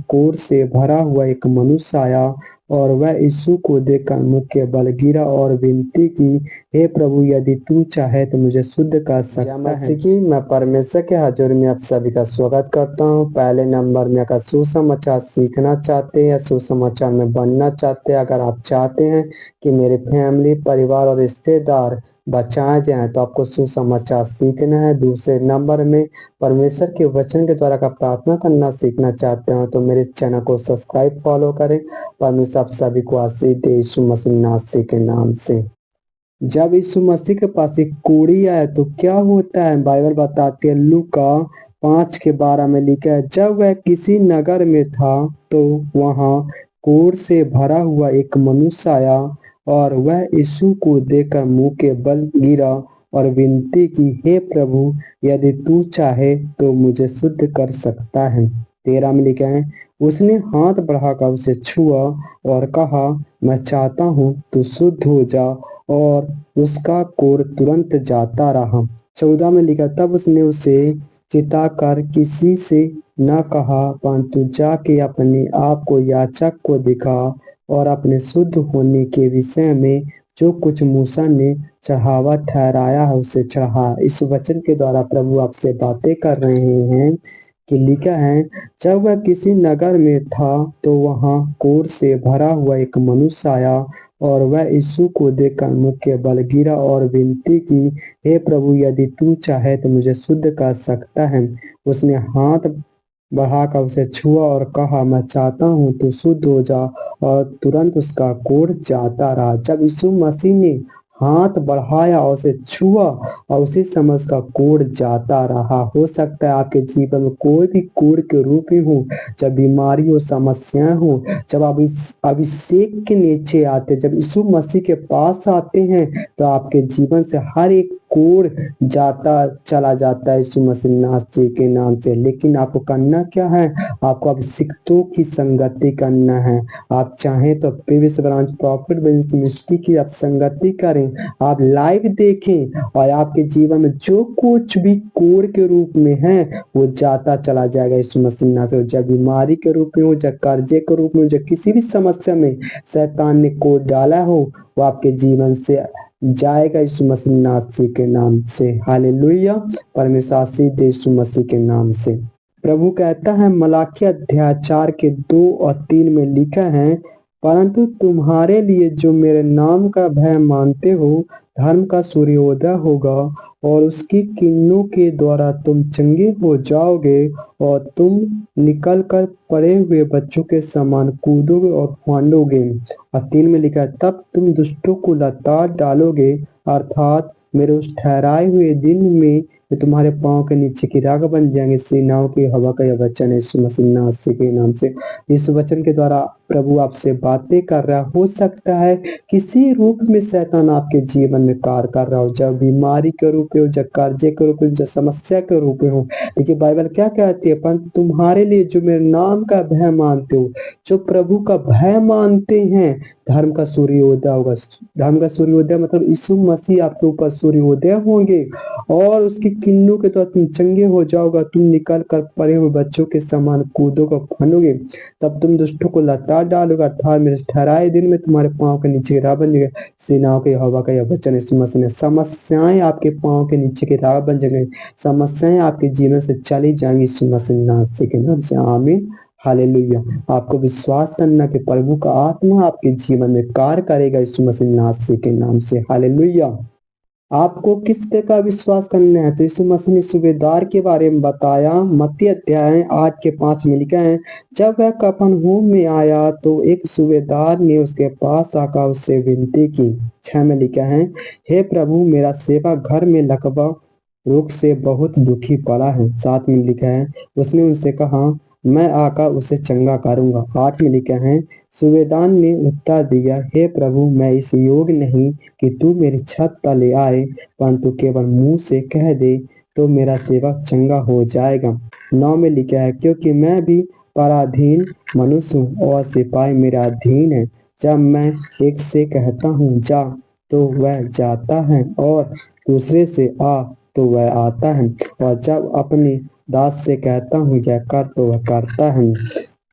कोढ़ से भरा हुआ एक मनुष्य आया और वह यीशु को देखकर मुँह के बल गिरा और विनती की, हे प्रभु, यदि तू चाहे तो मुझे शुद्ध कर सकता है। कि मैं परमेश्वर के हजूर में आप सभी का स्वागत करता हूँ। पहले नंबर में अगर सुसमाचार सीखना चाहते हैं, सुसमाचार में बनना चाहते हैं, अगर आप चाहते हैं कि मेरे फैमिली, परिवार और रिश्तेदार बचाए जाएं, तो आपको सुसमाचार सीखना है। दूसरे नंबर में परमेश्वर के वचन के द्वारा का प्रार्थना करना सीखना चाहते हो तो मेरे चैनल को सब्सक्राइब, फॉलो करें। परमेश्वर आप सभी को आशीष दे यीशु मसीह नासरी के नाम से। जब यीशु मसीह के पास एक कोढ़ी आया तो क्या होता है, बाइबल बताती है, लूका 5:12 में लिखा है, जब वह किसी नगर में था तो वहां कोढ़ से भरा हुआ एक मनुष्य आया और वह यीशु को देखकर मुंह के बल गिरा और विनती की, हे प्रभु, यदि तू चाहे तो मुझे शुद्ध कर सकता है। 13 में लिखा है, उसने हाथ बढ़ाकर उसे छुआ और कहा, मैं चाहता हूँ तू शुद्ध हो जा, और उसका कोढ़ तुरंत जाता रहा। 14 में लिखा, तब उसने उसे चिताकर किसी से न कहा, परंतु जाके अपने आप को याजक को दिखा और अपने शुद्ध होने के विषय में जो कुछ मूसा ने चढ़ावा ठहराया है उसे चढ़ा। इस वचन के द्वारा प्रभु आपसे बातें कर रहे हैं कि लिखा है, जब वह किसी नगर में था तो वहां कोढ़ से भरा हुआ एक मनुष्य आया और वह यीशु को देखकर मुँह के बल गिरा और विनती की, हे प्रभु, यदि तू चाहे तो मुझे शुद्ध कर सकता है। उसने हाथ बढ़ाकर उसे छुआ और कहा, मैं चाहता हूँ तू शुद्ध हो जा, और तुरंत उसका कोढ़ जाता रहा। जब यीशु मसीह ने हाथ बढ़ाया और उसे छुआ और उसी समय उसका कोढ़ जाता रहा। हो सकता है आपके जीवन में कोई भी कोढ़ के रूप में हो, जब बीमारी हो, समस्याएं हो, जब आप इस अभिषेक के नीचे आते, जब यीशु मसीह के पास आते हैं तो आपके जीवन से हर एक कोढ़ जाता चला जाता है यीशु मसीह नासरी के नाम से। लेकिन आपको करना क्या है, आपको अभिषिक्तों की संगति करना है। आप चाहें तो प्रीवियस ब्रांच प्रॉफिट मिनिस्ट्री की आप संगति करें, आप लाइव देखें और आपके जीवन में जो कुछ भी कोढ़ के रूप में है वो जाता चला जाएगा यीशु मसीह नासरी। जब बीमारी के रूप में हो, जब कर्जे के रूप में हो, जब किसी भी समस्या में शैतान ने कोढ़ डाला हो, वो आपके जीवन से जाएगा यीशु मसीह नासरी के नाम से। हालेलुया। परमेश्वर आशीष दे यीशु मसीह के नाम से। प्रभु कहता है मलाकी अध्याय 4 के 2 और 3 में लिखा है, परंतु तुम्हारे लिए जो मेरे नाम का भय मानते हो, धर्म का सूर्योदय होगा और उसकी किरणों के द्वारा तुम चंगे हो जाओगे और तुम निकलकर पड़े हुए बच्चों के समान कूदोगे और फांडोगे। और 3 में लिखा है, तब तुम दुष्टों को लताड़ डालोगे, अर्थात मेरे उस ठहराए हुए दिन में वे तुम्हारे पांव के नीचे की राख बन जाएंगे। सेनाओं की हवा का यह वचन है यीशु मसीह नासरी के नाम से। इस वचन के द्वारा प्रभु आपसे बातें कर रहा है। हो सकता है किसी रूप में शैतान आपके जीवन में कार्य कर रहा हो, जब बीमारी के रूप में हो, जब कर्जे के रूप में, जब समस्या के रूप में हो। देखिए बाइबल क्या कहती है, परंतु तुम्हारे लिए जो मेरे नाम का भय मानते हो, जो प्रभु का भय मानते हैं, धर्म का सूर्योदय होगा। धर्म का सूर्योदय मतलब यीशु मसीह आपके ऊपर सूर्योदय होंगे और उसकी किरणों के द्वारा तुम चंगे हो जाओगे, तुम निकल कर पड़े हुए बच्चों के समान कूदोगे, फनोगे। तब तुम दुष्टों को लताड़ डालोगे, अर्थात मेरे ठहराए दिन में तुम्हारे पांव के नीचे की राह बन जाएगी। सेनाओं की हवा का यह वचन यीशु मसीह ने। समस्याएं आपके पांव के नीचे की राह बन जाएंगी, समस्याएं आपके जीवन से चली जाएंगी यीशु मसीह नासरी के नाम से। आमीन। हालेलुया। आपको विश्वास करना कि प्रभु का आत्मा आपके जीवन में कार्य करेगा यीशु मसीह नासरी के नाम से। हालेलुया। आपको किस पे का विश्वास करना है, तो यीशु मसीह ने सूबेदार के बारे में बताया। मत्ती अध्याय 8 के 5 में लिखा है, जब वह कफरनहूम में आया तो एक सूबेदार ने उसके पास आकर उससे विनती की। 6 में लिखा है, हे प्रभु, मेरा सेवा घर में लकवा रोग से बहुत दुखी पड़ा है। 7 में लिखा है, उसने उनसे कहा, मैं आकर उसे चंगा करूंगा। 8 में लिखा है, सूबेदार ने उत्तर दिया, हे प्रभु, मैं इस योग्य नहीं कि तू मेरी छत तले आए, परंतु केवल मुंह से कह दे तो मेरा सेवक चंगा हो जाएगा। 9 में लिखा है, क्योंकि मैं भी पराधीन मनुष्य हूँ और सिपाही मेरा अधीन है। जब मैं एक से कहता हूँ जा तो वह जाता है, और दूसरे से आ तो वह आता है, और जब अपने दास से कहता हूँ यह कर तो वह करता है।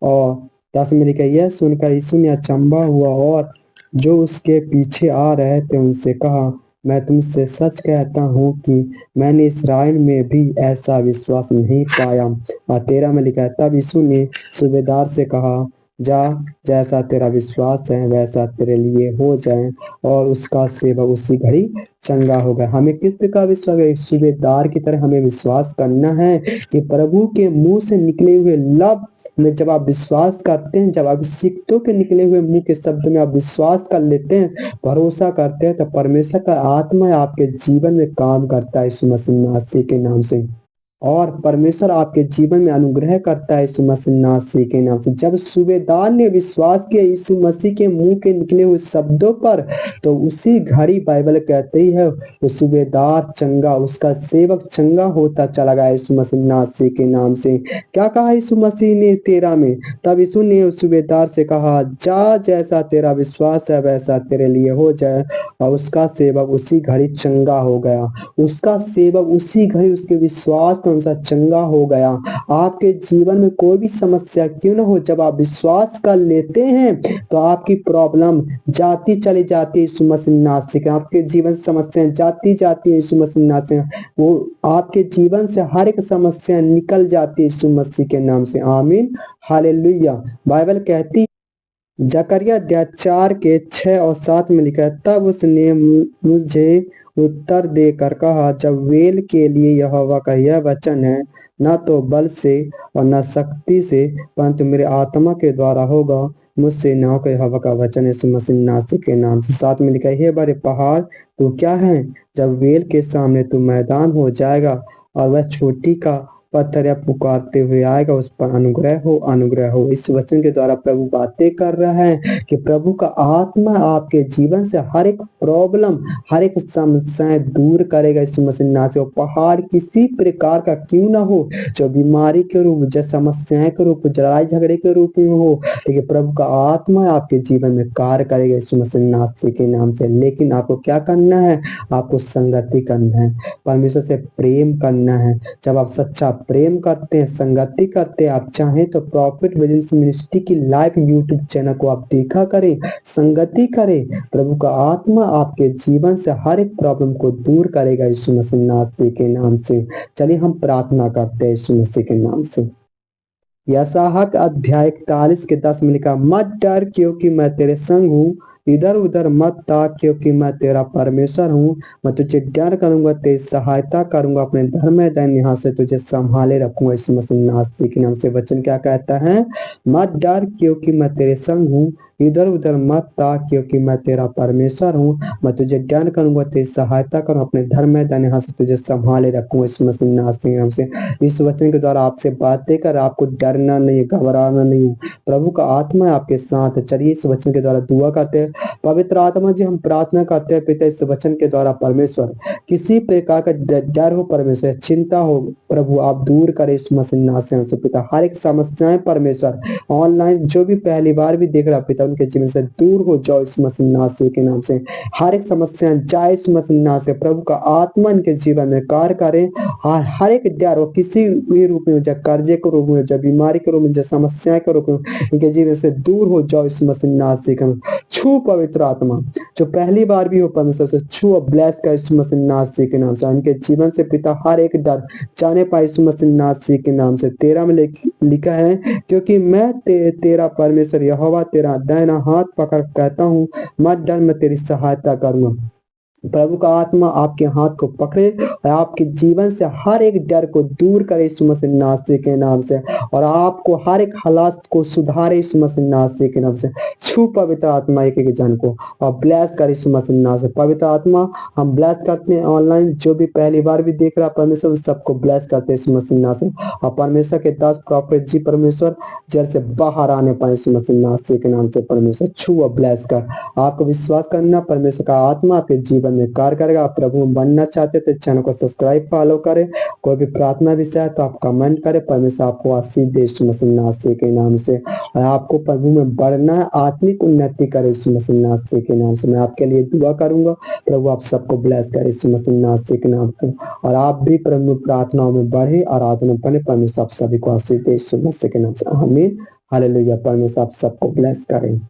और 10 में लिखा, यह सुनकर यीशु ने अचंभा हुआ और जो उसके पीछे आ रहे थे उनसे कहा, मैं तुमसे सच कहता हूँ कि मैंने इसराइल में भी ऐसा विश्वास नहीं पाया। और 13 में लिखा है, तब यीशु ने सूबेदार से कहा, जा, जैसा तेरा विश्वास है वैसा तेरे लिए हो जाए। और उसका सेवक उसी घड़ी चंगा हो गया। हमें किस प्रकार विश्वास है? सूबेदार की तरह हमें विश्वास करना है कि प्रभु के मुंह से निकले हुए लफ्ज में जब आप विश्वास करते हैं, जब आप सिक्तों के निकले हुए मुंह के शब्द में आप विश्वास कर लेते हैं, भरोसा करते हैं, तो परमेश्वर का आत्मा आपके जीवन में काम करता है यीशु मसीह के नाम से। और परमेश्वर आपके जीवन में अनुग्रह करता है यीशु मसीह के नाम से। जब सूबेदार ने विश्वास किया यीशु मसीह के मुंह के निकले हुए शब्दों पर, तो उसी घड़ी बाइबल कहती है वो सूबेदार चंगा, उसका सेवक चंगा होता चला गया यीशु मसीह के नाम से। क्या कहा यीशु मसीह ने 13 में? तब यीशु ने उस सूबेदार से कहा, जा, जैसा तेरा विश्वास है वैसा तेरे लिए हो जाए। और उसका सेवक उसी घड़ी चंगा हो गया। उसका सेवक उसी घड़ी उसके विश्वास के अनुसार चंगा हो गया। आपके जीवन में कोई भी समस्या क्यों ना हो, जब आप विश्वास कर लेते हैं तो आपकी प्रॉब्लम जाती चली जाती है यीशु मसीह से। आपके जीवन से समस्याएं जाती जाती है यीशु मसीह से। वो आपके जीवन से हर एक समस्या निकल जाती है यीशु मसीह के नाम से। आमीन, हालेलुया। बाइबल कहती, जकरिया अध्याय 4 के 6 और 7 में लिखा है, तब उसने मुझे उत्तर देकर कहा, जब वेल के लिए यहोवा का यह वचन है, न तो बल से और न शक्ति से परंतु मेरे आत्मा के द्वारा होगा। मुझसे न हो यहोवा का वचन यीशु मसीह के नाम से। 7 में लिखा है, हे बड़े पहाड़ तू क्या है? जब वेल के सामने तू मैदान हो जाएगा और वह छोटी का पत्थर या पुकारते हुए आएगा, उस पर अनुग्रह हो, अनुग्रह हो। इस वचन के द्वारा प्रभु बातें कर रहा है कि प्रभु का आत्मा आपके जीवन से हर एक प्रॉब्लम, हर एक समस्याएं दूर करेगा यीशु मसीह से। पहाड़ किसी प्रकार का क्यों ना हो, जो बीमारी के रूप, जो समस्याएं के रूप, लड़ाई झगड़े के रूप में हो, लेकिन प्रभु का आत्मा आपके जीवन में कार्य करेगा यीशु मसीह के नाम से। लेकिन आपको क्या करना है? आपको संगति करना है, परमेश्वर से प्रेम करना है। जब आप सच्चा प्रेम करते हैं, संगति करते हैं, आप चाहें तो प्रॉफिट विजिलेंस मिनिस्ट्री की लाइव यूट्यूब चैनल को आप देखा करें, संगति करें। प्रभु का आत्मा आपके जीवन से हर एक प्रॉब्लम को दूर करेगा यीशु मसीह के नाम से। चलिए हम प्रार्थना करते हैं यीशु मसीह के नाम से। यशायाह अध्याय 41 के 10 में लिखा, मत डर क्योंकि मैं तेरे संग हूँ, इधर उधर मत ताक क्योंकि मैं तेरा परमेश्वर हूँ। मैं तुझे डर करूंगा, तेरी सहायता करूंगा, अपने धर्म दाहिने हाथ से तुझे संभाले रखूंगा यीशु मसीह के नाम से। वचन क्या कहता है? मत डर क्योंकि मैं तेरे संग हूँ, इधर उधर मत ताक क्योंकि मैं तेरा परमेश्वर हूँ। मैं तुझे डर करूंगा, तेरी सहायता करूंगा, अपने धर्म दाहिने हाथ से तुझे संभाले रखूंगा यीशु मसीह के नाम से। इस वचन के द्वारा आपसे बातें कर, आपको डरना नहीं, घबराना नहीं, प्रभु का आत्मा आपके साथ है। चलिए इस वचन के द्वारा दुआ करते हैं। पवित्र आत्मा जी, हम प्रार्थना करते हैं पिता, इस वचन के द्वारा परमेश्वर किसी प्रकार का डर हो, परमेश्वर चिंता हो, प्रभु आप दूर करें इस मसीह से पिता। हर एक समस्याएं परमेश्वर ऑनलाइन जो भी पहली बार भी देख रहा पिता, उनके जीवन से दूर हो जाओ इस मसीह के नाम से। हर एक समस्या जाए इस मसीह से। प्रभु का आत्मा इनके जीवन में कार्य करें। हर एक डर, और किसी भी रूप में, चाहे कर्जे के रूप में, चाहे बीमारी के रूप में, चाहे समस्याएं के रूप में, इनके जीवन से दूर हो जाओ इस मसीह से। छू पवित्र आत्मा, जो पहली बार भी हो परमेश्वर से छू और ब्लेस कर इस मसीह के नाम से। इनके जीवन से पिता हर एक डर जाने पाए इस मसीह के नाम से। 13 में लिखा है, क्योंकि मैं तेरा परमेश्वर यहोवा तेरा दाहिना हाथ पकड़ कहता हूँ, मत डर, मैं तेरी सहायता करूंगा। प्रभु का आत्मा आपके हाथ को पकड़े और आपके जीवन से हर एक डर को दूर करे यीशु मसीह के नाम से, और आपको हर एक हालात को सुधारे यीशु मसीह के नाम से। छू पवित्र आत्मा एक एक जन को और ब्लेस कर यीशु मसीह से। पवित्र आत्मा हम ब्लेस करते हैं, ऑनलाइन जो भी पहली बार भी देख रहा परमेश्वर सबको ब्लेस करते हैं यीशु मसीह से। और परमेश्वर के दास प्रॉफिट जी परमेश्वर जेल से बाहर आने पाए यीशु मसीह के नाम से। परमेश्वर छू और ब्लेस कर। आपको विश्वास करना, परमेश्वर का आत्मा आपके जीवन में कार्य करेगा। आप प्रभु में बनना चाहते तो चैनल को सब्सक्राइब फॉलो करें। कोई भी प्रार्थना विषय है तो आप कमेंट करें। परमेश्वर आपको आशीष दे यीशु मसीह के नाम से। और आपको प्रभु में बढ़ना है, आत्मिक उन्नति करे यीशु मसीह के नाम से। मैं आपके लिए दुआ करूंगा, प्रभु आप सबको ब्लेस करे यीशु मसीह के नाम से। और आप भी प्रभु प्रार्थनाओं में बढ़े, आराधना बने। परमेश्वर आप सभी को आशीष दे यीशु मसीह के नाम से। आमीन, हालेलुया। परमेश्वर आप सबको ब्लेस करें।